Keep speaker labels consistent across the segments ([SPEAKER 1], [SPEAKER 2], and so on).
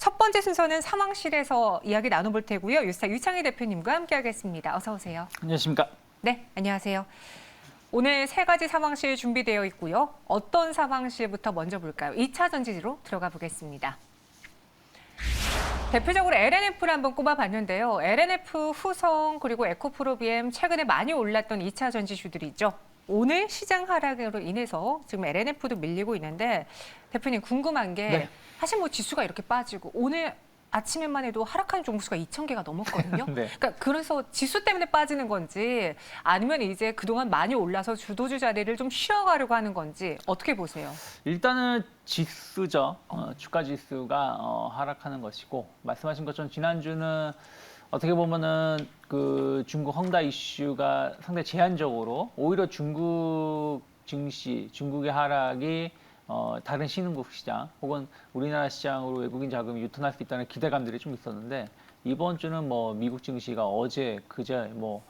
[SPEAKER 1] 첫 번째 순서는 상황실에서 이야기 나눠볼 테고요. 유스타 유창희 대표님과 함께하겠습니다. 어서 오세요.
[SPEAKER 2] 안녕하십니까.
[SPEAKER 1] 네, 안녕하세요. 오늘 세 가지 상황실 준비되어 있고요. 어떤 상황실부터 먼저 볼까요? 2차 전지로 들어가 보겠습니다. 대표적으로 LNF를 한번 꼽아봤는데요. LNF, 후성, 그리고 에코프로비엠 최근에 많이 올랐던 2차 전지주들이죠. 오늘 시장 하락으로 인해서 지금 LNF도 밀리고 있는데 대표님 궁금한 게 사실 뭐 지수가 이렇게 빠지고 오늘 아침에만 해도 하락한 종수가 2,000개가 넘었거든요.
[SPEAKER 2] 네.
[SPEAKER 1] 그러니까 그래서 지수 때문에 빠지는 건지 아니면 이제 그동안 많이 올라서 주도주 자리를 좀 쉬어가려고 하는 건지 어떻게 보세요?
[SPEAKER 2] 일단은 지수죠. 주가 지수가 하락하는 것이고 말씀하신 것처럼 지난주는 어떻게 보면은 그 중국 헝다 이슈가 상당히 제한적으로 오히려 중국 증시, 중국의 하락이 다른 신흥국 시장 혹은 우리나라 시장으로 외국인 자금이 유턴할 수 있다는 기대감들이 좀 있었는데 이번 주는 뭐 미국 증시가 어제 그제 뭐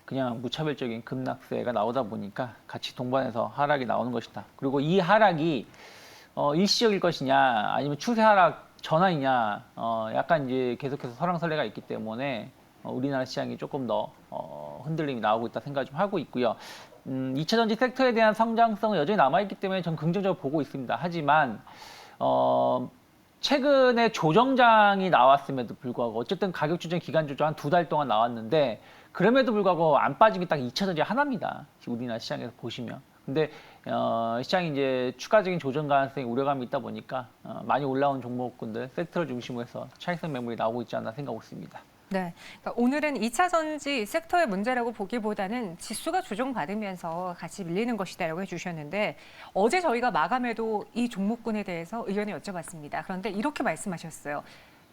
[SPEAKER 2] 그냥 무차별적인 급락세가 나오다 보니까 같이 동반해서 하락이 나오는 것이다. 그리고 이 하락이 일시적일 것이냐 아니면 추세 하락 전환이냐 약간 이제 계속해서 설왕설래가 있기 때문에 우리나라 시장이 조금 더 흔들림이 나오고 있다 생각 좀 하고 있고요. 2차 전지 섹터에 대한 성장성은 여전히 남아있기 때문에 전 긍정적으로 보고 있습니다. 하지만 최근에 조정장이 나왔음에도 불구하고 어쨌든 가격 조정 기간 조정 한 2달 동안 나왔는데 그럼에도 불구하고 안 빠진 게 딱 2차 전지 하나입니다. 우리나라 시장에서 보시면. 근데 시장이 이제 추가적인 조정 가능성이 우려감이 있다 보니까 많이 올라온 종목군들 섹터를 중심으로 해서 차익성 매물이 나오고 있지 않나 생각하고 있습니다.
[SPEAKER 1] 네, 그러니까 오늘은 2차 전지 섹터의 문제라고 보기보다는 지수가 조정받으면서 같이 밀리는 것이다라고 해주셨는데 어제 저희가 마감에도 이 종목군에 대해서 의견을 여쭤봤습니다. 그런데 이렇게 말씀하셨어요.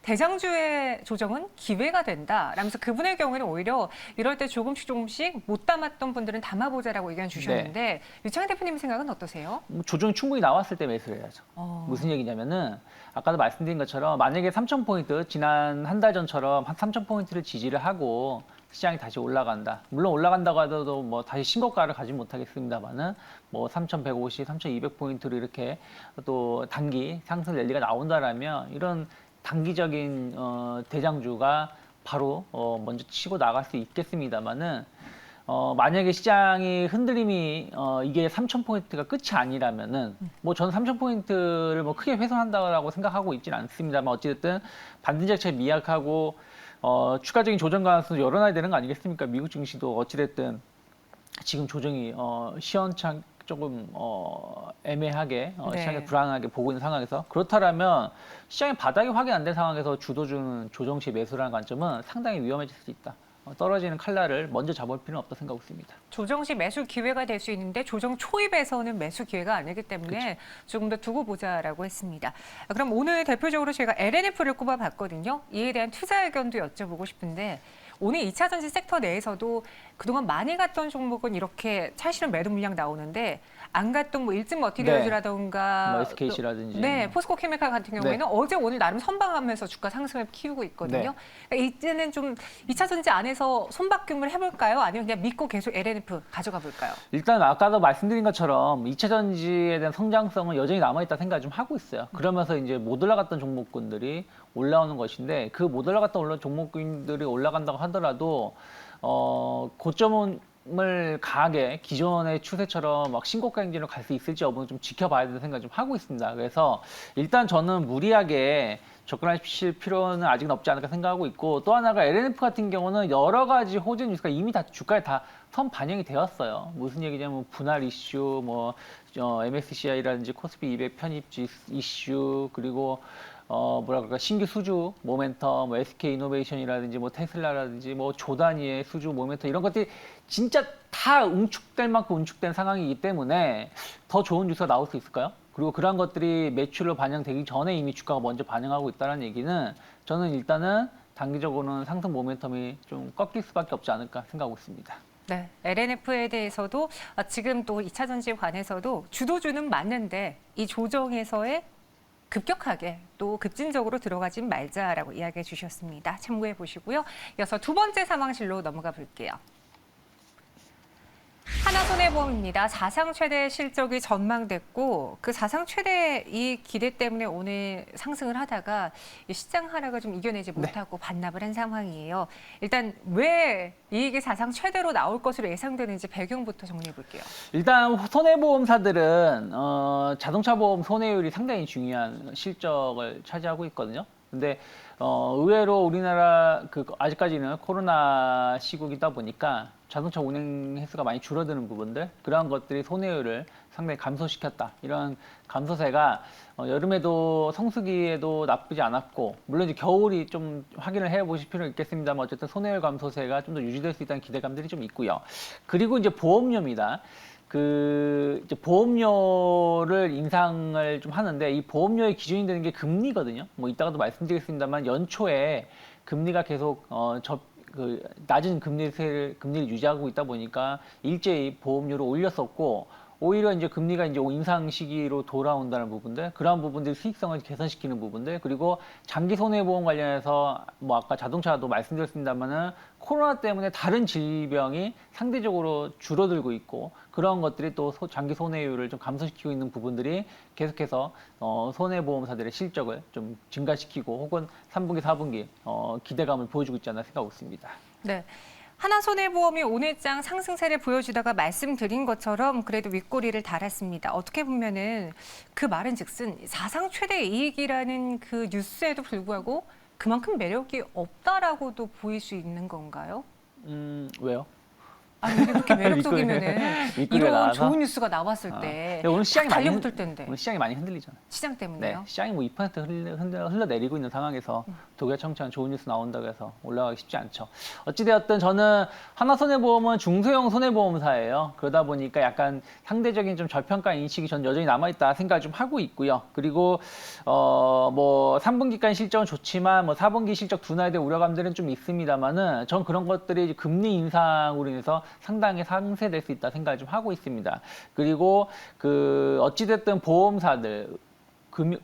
[SPEAKER 1] 대장주의 조정은 기회가 된다 라면서 그분의 경우에는 오히려 이럴 때 조금씩 못 담았던 분들은 담아보자라고 의견 주셨는데 유창희 대표님 생각은 어떠세요?
[SPEAKER 2] 조정이 충분히 나왔을 때 매수를 해야죠. 무슨 얘기냐면은 아까도 말씀드린 것처럼 만약에 3,000포인트 지난 한 달 전처럼 한 3,000포인트를 지지를 하고 시장이 다시 올라간다. 물론 올라간다고 하더라도 뭐 다시 신고가를 가지 못하겠습니다만은 뭐 3,150, 3,200포인트로 이렇게 또 단기 상승 랠리가 나온다라면 이런 단기적인 대장주가 바로 먼저 치고 나갈 수 있겠습니다만은 만약에 시장이 흔들림이 이게 3,000포인트가 끝이 아니라면은 뭐 저는 3,000포인트를 뭐 크게 훼손한다고 생각하고 있지는 않습니다만 어찌됐든 반등 자체가 미약하고 추가적인 조정 가능성을 열어놔야 되는 거 아니겠습니까? 미국 증시도 어찌됐든 지금 조정이 시원찮 조금 애매하게 시장이 불안하게 보고 있는 상황에서 그렇다면 시장의 바닥이 확인 안 된 상황에서 주도주는 조정 시 매수라는 관점은 상당히 위험해질 수 있다. 떨어지는 칼날을 먼저 잡을 필요는 없다고 생각하고 있습니다.
[SPEAKER 1] 조정 시 매수 기회가 될 수 있는데 조정 초입에서는 매수 기회가 아니기 때문에 그렇죠. 조금 더 두고 보자라고 했습니다. 그럼 오늘 대표적으로 제가 LNF를 꼽아봤거든요. 이에 대한 투자 의견도 여쭤보고 싶은데 오늘 2차 전지 섹터 내에서도 그동안 많이 갔던 종목은 이렇게 차실은 매도 물량 나오는데 안 갔던 뭐 일진 머티리얼즈라던가
[SPEAKER 2] 뭐 SKC라든지
[SPEAKER 1] 네, 포스코 케미칼 같은 경우에는 어제 오늘 나름 선방하면서 주가 상승을 키우고 있거든요. 그러니까 이제는 좀 2차 전지 안에서 손바꿈을 해볼까요? 아니면 그냥 믿고 계속 LNF 가져가 볼까요?
[SPEAKER 2] 일단 아까도 말씀드린 것처럼 2차 전지에 대한 성장성은 여전히 남아있다 생각을 좀 하고 있어요. 그러면서 이제 못 올라갔던 종목군들이 올라오는 것인데 그 못 올라갔던 종목군들이 올라간다고 하더라도 고점은 을 강하게 기존의 추세처럼 막 신고가 행진으로 갈 수 있을지 여부는 좀 지켜봐야 된다는 생각 좀 하고 있습니다. 그래서 일단 저는 무리하게 접근하실 필요는 아직은 없지 않을까 생각하고 있고 또 하나가 LNF 같은 경우는 여러 가지 호재 뉴스가 이미 다 주가에 다 선 반영이 되었어요. 무슨 얘기냐면 분할 이슈, 뭐 MSCI라든지 코스피 200 편입 이슈 그리고 뭐라 그럴까 신규 수주 모멘텀, 뭐 SK 이노베이션이라든지 뭐 테슬라라든지 뭐 조단위의 수주 모멘텀 이런 것들이 진짜 다 응축될 만큼 응축된 상황이기 때문에 더 좋은 뉴스가 나올 수 있을까요? 그리고 그러한 것들이 매출로 반영되기 전에 이미 주가가 먼저 반영하고 있다는 얘기는 저는 일단은 단기적으로는 상승 모멘텀이 좀 꺾일 수밖에 없지 않을까 생각하고 있습니다.
[SPEAKER 1] 네, LNF에 대해서도 지금 또 2차 전지에 관해서도 주도주는 맞는데 이 조정에서의 급격하게 또 급진적으로 들어가진 말자라고 이야기해 주셨습니다. 참고해 보시고요. 이어서 두 번째 상황실로 넘어가 볼게요. 하나손해보험입니다. 사상 최대 실적이 전망됐고 그 사상 최대 이 기대 때문에 오늘 상승을 하다가 이 시장 하락을 좀 이겨내지 못하고 반납을 한 상황이에요. 일단 왜 이익이 사상 최대로 나올 것으로 예상되는지 배경부터 정리해 볼게요.
[SPEAKER 2] 일단 손해보험사들은 자동차 보험 손해율이 상당히 중요한 실적을 차지하고 있거든요. 근데 의외로 우리나라 아직까지는 코로나 시국이다 보니까 자동차 운행 횟수가 많이 줄어드는 부분들, 그러한 것들이 손해율을 상당히 감소시켰다. 이런 감소세가 여름에도 성수기에도 나쁘지 않았고, 물론 이제 겨울이 좀 확인을 해보실 필요는 있겠습니다만 어쨌든 손해율 감소세가 좀 더 유지될 수 있다는 기대감들이 좀 있고요. 그리고 이제 보험료입니다. 이제 보험료를 인상을 좀 하는데 이 보험료의 기준이 되는 게 금리거든요. 뭐 이따가도 말씀드리겠습니다만 연초에 금리가 계속 낮은 금리를 유지하고 있다 보니까 일제히 보험료를 올렸었고, 오히려 이제 금리가 이제 인상 시기로 돌아온다는 부분들, 그러한 부분들 수익성을 개선시키는 부분들, 그리고 장기 손해보험 관련해서 뭐 아까 자동차도 말씀드렸습니다만은 코로나 때문에 다른 질병이 상대적으로 줄어들고 있고, 그런 것들이 또 장기 손해율을 좀 감소시키고 있는 부분들이 계속해서 손해보험사들의 실적을 좀 증가시키고 혹은 3분기, 4분기 기대감을 보여주고 있지 않나 생각하고 있습니다.
[SPEAKER 1] 네. 하나손해보험이 오늘장 상승세를 보여주다가 말씀드린 것처럼 그래도 윗꼬리를 달았습니다. 어떻게 보면은 그 말은즉슨 사상 최대 이익이라는 그 뉴스에도 불구하고 그만큼 매력이 없다라고도 보일 수 있는 건가요?
[SPEAKER 2] 왜요?
[SPEAKER 1] 아니 이게 그렇게 매력적이면은
[SPEAKER 2] 윗꼬리가
[SPEAKER 1] 이런
[SPEAKER 2] 나와서?
[SPEAKER 1] 좋은 뉴스가 나왔을 때
[SPEAKER 2] 근데 오늘 시장이 많이
[SPEAKER 1] 달려붙을 텐데
[SPEAKER 2] 오늘 시장이 많이 흔들리잖아요.
[SPEAKER 1] 시장
[SPEAKER 2] 네,
[SPEAKER 1] 때문에요.
[SPEAKER 2] 시장이 뭐 2% 흘러내리고 있는 상황에서 독야청천 좋은 뉴스 나온다고 해서 올라가기 쉽지 않죠. 어찌되었든 저는 하나손해보험은 중소형 손해보험사예요. 그러다 보니까 약간 상대적인 좀 저평가 인식이 전 여전히 남아있다 생각을 좀 하고 있고요. 그리고 뭐 3분기까지 실적은 좋지만 뭐 4분기 실적 둔화에 대한 우려감들은 좀 있습니다만은 전 그런 것들이 금리 인상으로 인해서 상당히 상쇄될 수 있다 생각을 좀 하고 있습니다. 그리고 어찌됐든 보험사들,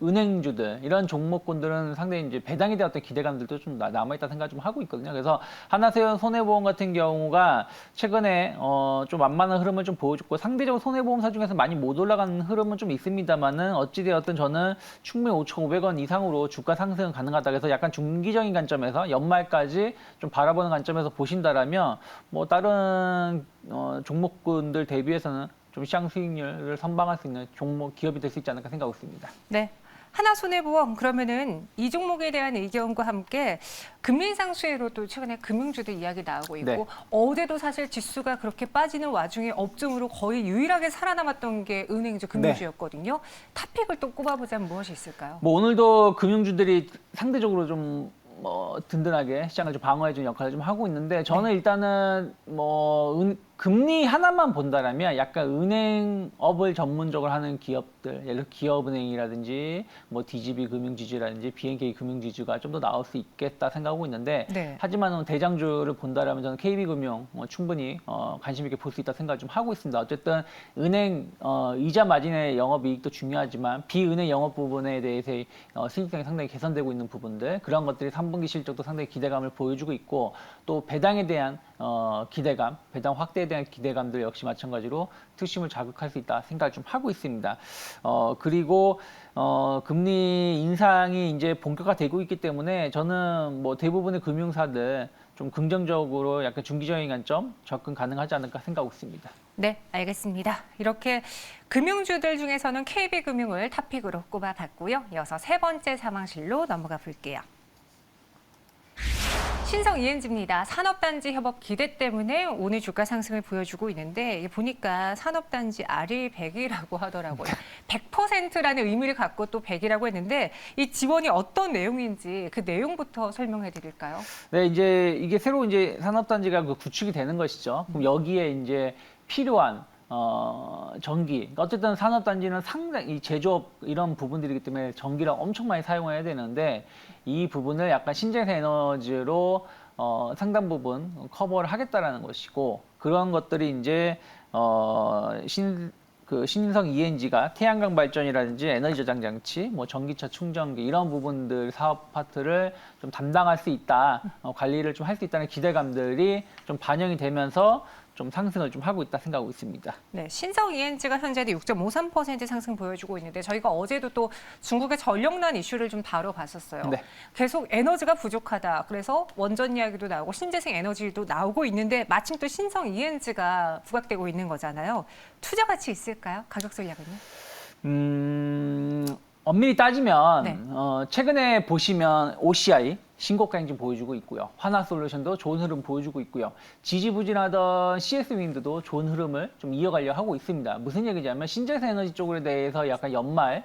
[SPEAKER 2] 은행주들 이런 종목군들은 상당히 이제 배당에 대한 어떤 기대감들도 좀 남아있다 생각을 좀 하고 있거든요. 그래서 하나손해보험 같은 경우가 최근에 좀 완만한 흐름을 좀 보여줬고, 상대적으로 손해보험사 중에서 많이 못 올라가는 흐름은 좀 있습니다만은 어찌되었든 저는 충분히 5,500원 이상으로 주가 상승은 가능하다. 그래서 약간 중기적인 관점에서 연말까지 좀 바라보는 관점에서 보신다라면 뭐 다른 종목군들 대비해서는 좀 시장 수익률을 선방할 수 있는 종목 기업이 될 수 있지 않을까 생각하고 있습니다.
[SPEAKER 1] 네. 하나손해보험 그러면은 이 종목에 대한 의견과 함께 금리 인상 수혜로도 최근에 금융주들 이야기 나오고 있고
[SPEAKER 2] 네.
[SPEAKER 1] 어제도 사실 지수가 그렇게 빠지는 와중에 업종으로 거의 유일하게 살아남았던 게 은행주 금융주였거든요. 탑픽을 또 꼽아보자면 무엇이 있을까요?
[SPEAKER 2] 뭐 오늘도 금융주들이 상대적으로 좀 든든하게 시장을 좀 방어해주는 역할을 좀 하고 있는데, 저는 일단은 금리 하나만 본다라면 약간 은행업을 전문적으로 하는 기업들, 예를 들어 기업은행이라든지 뭐 DGB 금융지주라든지 BNK 금융지주가 좀 더 나올 수 있겠다 생각하고 있는데,
[SPEAKER 1] 네.
[SPEAKER 2] 하지만 대장주를 본다라면 저는 KB금융 충분히 관심 있게 볼 수 있다 생각을 좀 하고 있습니다. 어쨌든 은행 이자 마진의 영업이익도 중요하지만 비은행 영업 부분에 대해서 수익성이 상당히 개선되고 있는 부분들, 그런 것들이 3분기 실적도 상당히 기대감을 보여주고 있고, 또 배당에 대한 기대감, 배당 확대에 대한 기대감들 역시 마찬가지로 투심을 자극할 수 있다 생각을 좀 하고 있습니다. 그리고 금리 인상이 이제 본격화되고 있기 때문에 저는 뭐 대부분의 금융사들 좀 긍정적으로 약간 중기적인 관점 접근 가능하지 않을까 생각하고 있습니다.
[SPEAKER 1] 네, 알겠습니다. 이렇게 금융주들 중에서는 KB금융을 탑픽으로 꼽아봤고요. 이어서 세 번째 상황실로 넘어가 볼게요. 신성 ENG입니다. 산업단지 협업 기대 때문에 오늘 주가 상승을 보여주고 있는데, 보니까 산업단지 R이 100이라고 하더라고요. 100%라는 의미를 갖고 또 100이라고 했는데, 이 지원이 어떤 내용인지 그 내용부터 설명해 드릴까요?
[SPEAKER 2] 네, 이제 이게 새로 이제 산업단지가 구축이 되는 것이죠. 그럼 여기에 이제 필요한 전기. 그러니까 어쨌든 산업단지는 상당히 이 제조업 이런 부분들이기 때문에 전기를 엄청 많이 사용해야 되는데, 이 부분을 약간 신재생 에너지로 상당 부분 커버를 하겠다라는 것이고, 그런 것들이 이제 신성 ENG가 태양광 발전이라든지 에너지 저장 장치, 뭐 전기차 충전기 이런 부분들 사업 파트를 좀 담당할 수 있다, 관리를 좀 할 수 있다는 기대감들이 좀 반영이 되면서 좀 상승을 좀 하고 있다 생각하고 있습니다.
[SPEAKER 1] 네, 신성 ENG가 현재도 6.53% 상승 보여주고 있는데 저희가 어제도 또 중국의 전력난 이슈를 좀 다뤄봤었어요.
[SPEAKER 2] 네.
[SPEAKER 1] 계속 에너지가 부족하다. 그래서 원전 이야기도 나오고 신재생 에너지도 나오고 있는데 마침 또 신성 ENG가 부각되고 있는 거잖아요. 투자 가치 있을까요? 가격 전략은요?
[SPEAKER 2] 엄밀히 따지면
[SPEAKER 1] 네.
[SPEAKER 2] 최근에 보시면 OCI 신고가 행진 보여주고 있고요. 하나솔루션도 좋은 흐름 보여주고 있고요. 지지부진하던 CS윈드도 좋은 흐름을 좀 이어가려 하고 있습니다. 무슨 얘기냐면 신재생 에너지 쪽에 대해서 약간 연말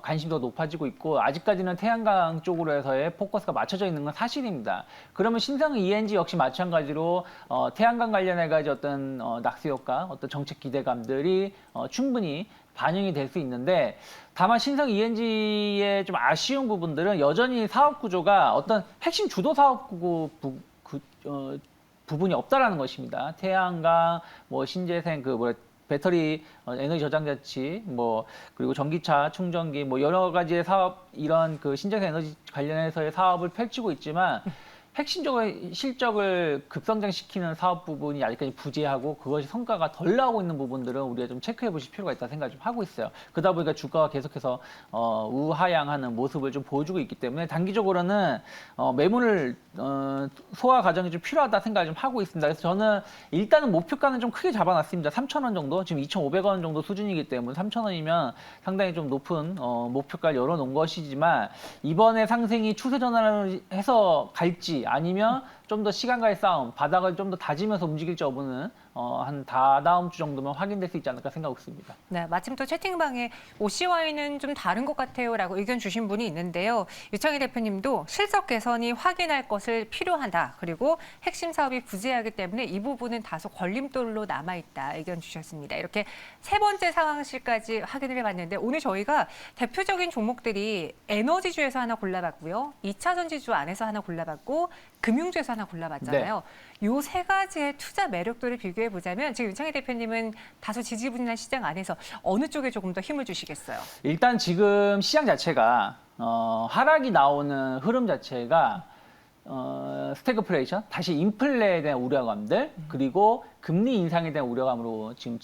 [SPEAKER 2] 관심도 높아지고 있고 아직까지는 태양광 쪽으로 해서의 포커스가 맞춰져 있는 건 사실입니다. 그러면 신성 ENG 역시 마찬가지로 태양광 관련해가지고 어떤 낙수 효과, 어떤 정책 기대감들이 충분히 반영이 될 수 있는데 다만 신성 ENG의 좀 아쉬운 부분들은 여전히 사업 구조가 어떤 핵심 주도 사업 부분이 없다라는 것입니다. 태양광, 뭐 신재생 배터리 에너지 저장 장치, 그리고 전기차 충전기, 여러 가지의 사업 이런 그 신재생 에너지 관련해서의 사업을 펼치고 있지만. 핵심적으로 실적을 급성장시키는 사업 부분이 아직까지 부재하고 그것이 성과가 덜 나오고 있는 부분들은 우리가 좀 체크해 보실 필요가 있다는 생각을 좀 하고 있어요. 그러다 보니까 주가가 계속해서 우하향하는 모습을 좀 보여주고 있기 때문에 단기적으로는 매물을 소화 과정이 좀 필요하다 생각을 좀 하고 있습니다. 그래서 저는 일단은 목표가는 좀 크게 잡아놨습니다. 3,000원 정도, 지금 2,500원 정도 수준이기 때문에 3,000원이면 상당히 좀 높은 목표가를 열어놓은 것이지만 이번에 상승이 추세 전환을 해서 갈지 아니면 좀 더 시간과의 싸움, 바닥을 좀 더 다지면서 움직일지 여부는 한 다다음 주 정도면 확인될 수 있지 않을까 생각하고 있습니다.
[SPEAKER 1] 네, 마침 또 채팅방에 OCY는 좀 다른 것 같아요라고 의견 주신 분이 있는데요. 유창희 대표님도 실적 개선이 확인할 것을 필요하다. 그리고 핵심 사업이 부재하기 때문에 이 부분은 다소 걸림돌로 남아있다. 의견 주셨습니다. 이렇게 세 번째 상황실까지 확인을 해봤는데 오늘 저희가 대표적인 종목들이 에너지주에서 하나 골라봤고요. 2차 전지주 안에서 하나 골라봤고 금융주에서 하나 골라봤잖아요. 요 세 가지의 투자 매력도를 비교해 보자면 지금 윤창희 대표님은 다소 지지부진한 시장 안에서 어느 쪽에 조금 더 힘을 주시겠어요?
[SPEAKER 2] 일단 지금 시장 자체가 하락이 나오는 흐름 자체가 스태그플레이션, 다시 인플레에 대한 우려감들, 그리고 금리 인상에 대한 우려감으로 지금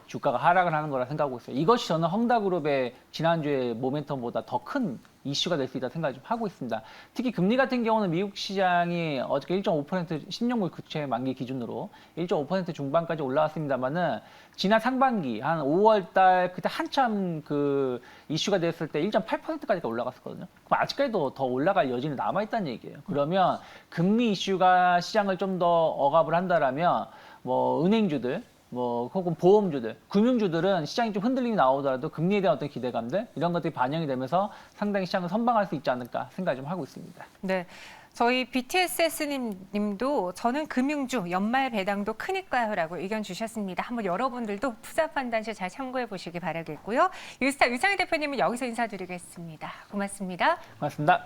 [SPEAKER 2] 주가가 하락을 하는 거라 생각하고 있어요. 이것이 저는 헝다그룹의 지난주에 모멘텀보다 더 큰 이슈가 될 수 있다 생각을 좀 하고 있습니다. 특히 금리 같은 경우는 미국 시장이 어저께 1.5% 10년물 국채 만기 기준으로 1.5% 중반까지 올라왔습니다만은 지난 상반기 한 5월 달 그때 한참 그 이슈가 됐을 때 1.8%까지 올라갔었거든요. 그럼 아직까지도 더 올라갈 여지는 남아있다는 얘기예요. 그러면 금리 이슈가 시장을 좀 더 억압을 한다라면 은행주들 혹은 보험주들, 금융주들은 시장이 좀 흔들림이 나오더라도 금리에 대한 어떤 기대감들 이런 것들이 반영이 되면서 상당히 시장을 선방할 수 있지 않을까 생각 좀 하고 있습니다.
[SPEAKER 1] 네. 저희 BTS님도 저는 금융주 연말 배당도 크니까요라고 의견 주셨습니다. 한번 여러분들도 투자 판단 시 잘 참고해 보시기 바라겠고요. 유스타 유창희 대표님은 여기서 인사드리겠습니다. 고맙습니다.
[SPEAKER 2] 고맙습니다.